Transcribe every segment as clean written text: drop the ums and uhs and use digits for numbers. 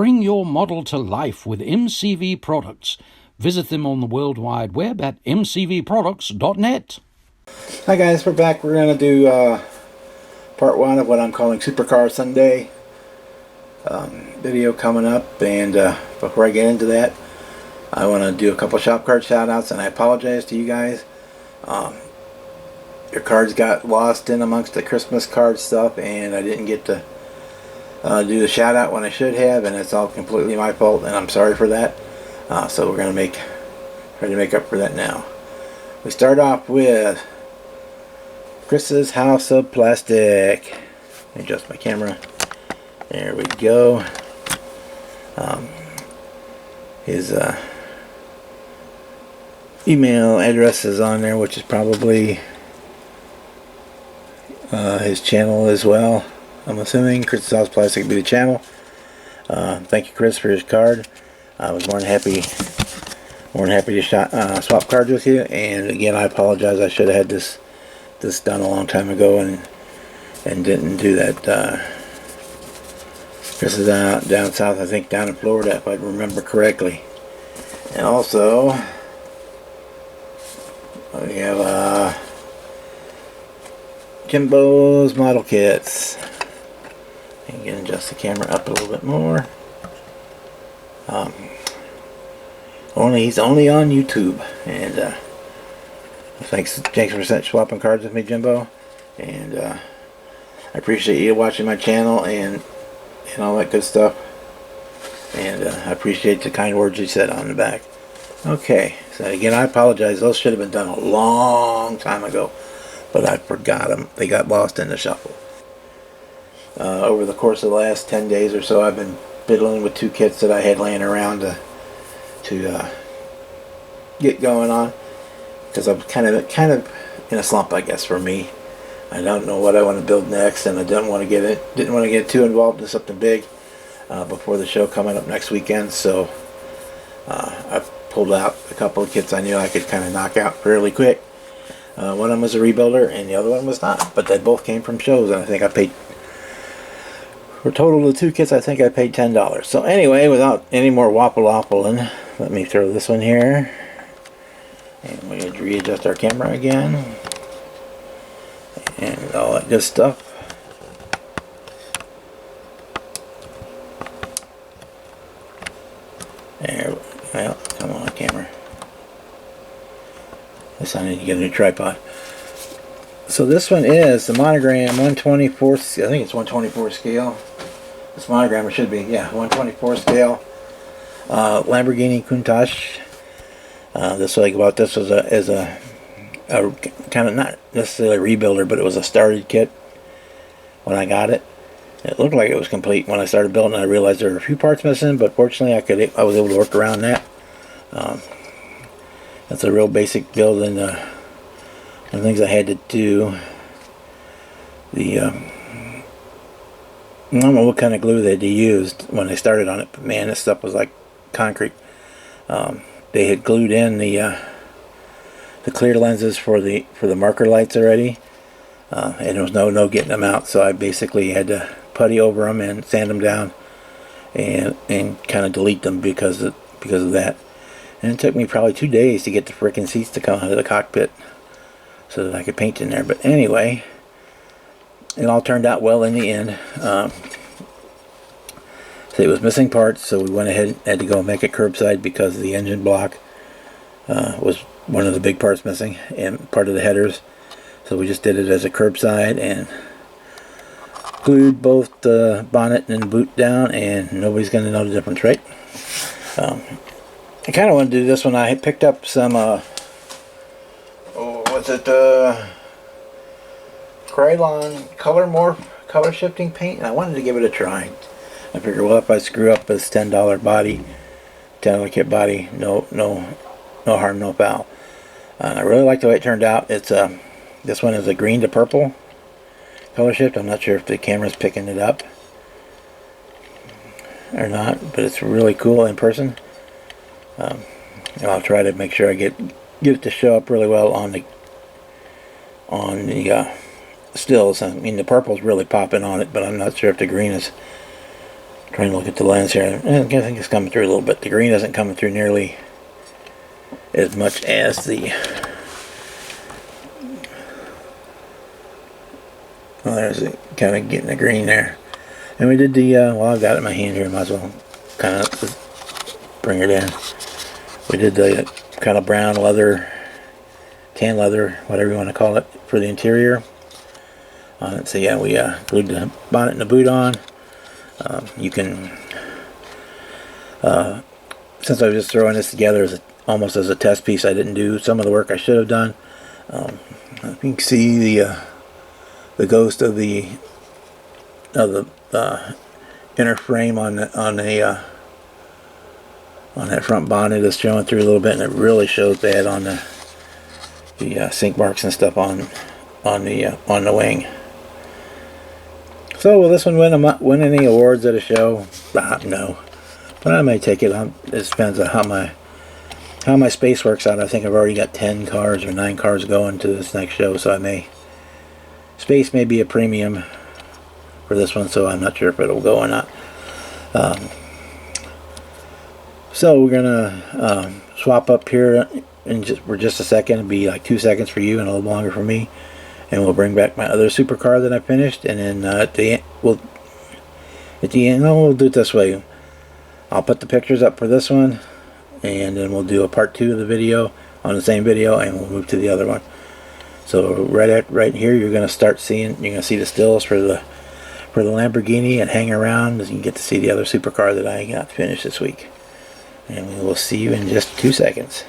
Bring your model to life with MCV products. Visit them on the World Wide Web at mcvproducts.net. Hi guys, we're back. We're going to do part 1 of what I'm calling Supercar Sunday video coming up, and before I get into that, I want to do a couple shop card shout outs, and I apologize to you guys. Your cards got lost in amongst the Christmas card stuff, and I didn't get to do the shout out when I should have, and it's all completely my fault, and I'm sorry for that. So we're going to try to make up for that now. We start off with Chris's House of Plastic. Let me adjust my camera. There we go. His email address is on there, which is probably his channel as well. I'm assuming Chris's House of Plastic will be the channel. Thank you, Chris, for his card. I was more than happy to swap cards with you. And again, I apologize. I should have had this done a long time ago and didn't do that. This is down south, I think down in Florida, if I remember correctly. And also, we have Jimbo's model kits. I'm going to adjust the camera up a little bit more. He's only on YouTube, and thanks for swapping cards with me, Jimbo. And I appreciate you watching my channel and all that good stuff. And I appreciate the kind words you said on the back. Okay, so again, I apologize. Those should have been done a long time ago, but I forgot them. They got lost in the shuffle. Over the course of the last 10 days or so, I've been fiddling with 2 kits that I had laying around to get going on, because I'm kind of in a slump, I guess, for me. I don't know what I want to build next, and I didn't want to get too involved in something big before the show coming up next weekend. So I pulled out a couple of kits I knew I could kind of knock out fairly quick. One of them was a rebuilder, and the other one was not, but they both came from shows, and I think I paid, for a total of the 2 kits, I think I paid $10. So anyway, without any more waffling, let me throw this one here, and we're going to readjust our camera again, and all that good stuff. There, well, come on, camera. Guess I need to get a new tripod. So this one is the Monogram 124, I think it's 124 scale. This Monogram, it should be, yeah, 124 scale. Lamborghini Countach. This what I like about this was a kind of, not necessarily a rebuilder, but it was a started kit when I got it. It looked like it was complete when I started building. I realized there were a few parts missing, but fortunately I was able to work around that. That's a real basic build, and the things I had to do. I don't know what kind of glue they used when they started on it, but man, this stuff was like concrete. They had glued in the clear lenses for the marker lights already, and there was no getting them out. So I basically had to putty over them and sand them down, and kind of delete them because of that. And it took me probably 2 days to get the frickin' seats to come out of the cockpit so that I could paint in there. But anyway, it all turned out well in the end. So it was missing parts, so we went ahead and had to go make it curbside because the engine block was one of the big parts missing, and part of the headers. So we just did it as a curbside and glued both the bonnet and boot down, and nobody's going to know the difference, right? I kind of want to do this one. I picked up some Krylon color shifting paint, and I wanted to give it a try. I figured, well, if I screw up this $10 body, $10 kit body, no harm, no foul. And I really like the way it turned out. It's this one is a green to purple color shift. I'm not sure if the camera's picking it up or not, but it's really cool in person. And I'll try to make sure I get it to show up really well on the stills. I mean, the purple's really popping on it, but I'm not sure if the green is Trying to look at the lens here. I think it's coming through a little bit. The green isn't coming through nearly as much as the... Well, there's it, kind of getting the green there. And we did the, well, I've got it in my hand here. Might as well kind of bring it in. We did the kind of brown leather, tan leather, whatever you want to call it, for the interior on it. So yeah, we glued the bonnet and the boot on. You can, since I was just throwing this together as almost as a test piece, I didn't do some of the work I should have done. You can see the ghost of the inner frame on that front bonnet is showing through a little bit, and it really shows bad on the sink marks and stuff on the wing. So will this one win any awards at a show? No, but I may take it. It depends on how my space works out. I think I've already got 10 cars or 9 cars going to this next show, so space may be a premium for this one, so I'm not sure if it'll go or not. So we're gonna swap up here for just a second. It'll be like 2 seconds for you and a little longer for me, and we'll bring back my other supercar that I finished. And then at the end, we'll do it this way. I'll put the pictures up for this one, and then we'll do a part 2 of the video on the same video, and we'll move to the other one. So right here, you're gonna see the stills for the Lamborghini, and hang around as you can get to see the other supercar that I got finished this week. And we will see you in just 2 seconds.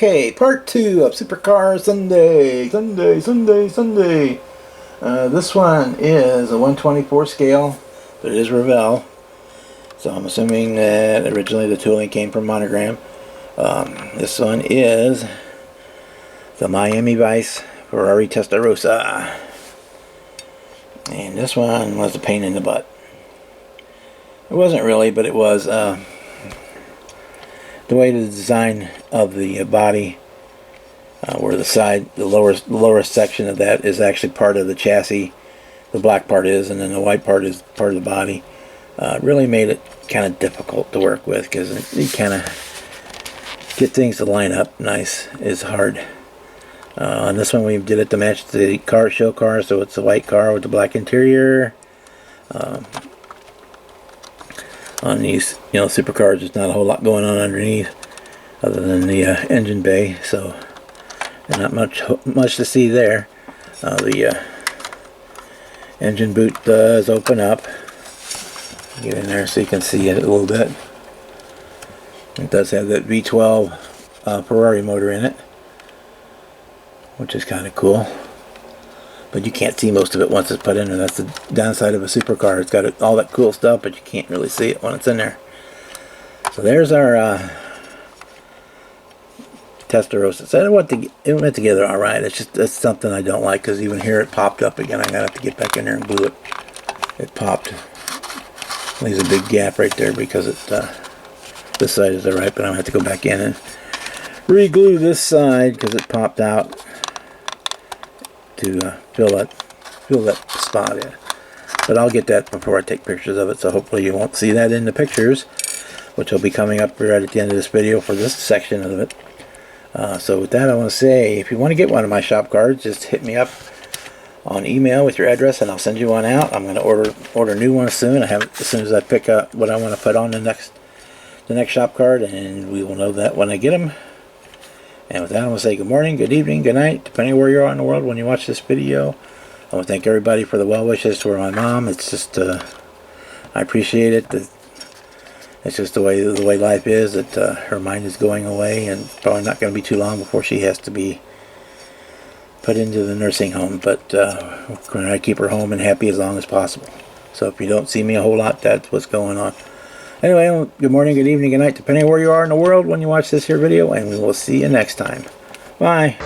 Okay, part 2 of Supercar Sunday. This one is a 1/24 scale, but it is Revell. So I'm assuming that originally the tooling came from Monogram. This one is the Miami Vice Ferrari Testarossa. And this one was a pain in the butt. It wasn't really, but it was. The way the design of the body, where the lower section of that is actually part of the chassis, the black part is, and then the white part is part of the body, really made it kind of difficult to work with, because you kind of get things to line up nice is hard. On this one we did it to match the show car, so it's a white car with the black interior. On these, supercars, there's not a whole lot going on underneath, other than the engine bay. So, there's not much to see there. The engine boot does open up. Get in there so you can see it a little bit. It does have that V12 Ferrari motor in it, which is kind of cool. But you can't see most of it once it's put in there. That's the downside of a supercar. It's got all that cool stuff, but you can't really see it when it's in there. So there's our Testarossa. So it went together all right. That's something I don't like, because even here it popped up again. I gotta have to get back in there and glue it. It popped. There's a big gap right there because this side is alright, but I'm gonna have to go back in and re-glue this side because it popped out to fill that spot in. But I'll get that before I take pictures of it, so hopefully you won't see that in the pictures. which will be coming up right at the end of this video for this section of it. So with that, I want to say, if you want to get one of my shop cards, just hit me up on email with your address and I'll send you one out. I'm going to order new ones soon. As soon as I pick up what I want to put on the next shop card, and we will know that when I get them. And with that, I want to say good morning, good evening, good night, depending where you are in the world when you watch this video. I want to thank everybody for the well wishes to my mom. It's just I appreciate it. It's just the way life is, that her mind is going away, and probably not going to be too long before she has to be put into the nursing home. But we're going to keep her home and happy as long as possible. So if you don't see me a whole lot, that's what's going on. Anyway, good morning, good evening, good night, depending on where you are in the world when you watch this here video, and we will see you next time. Bye.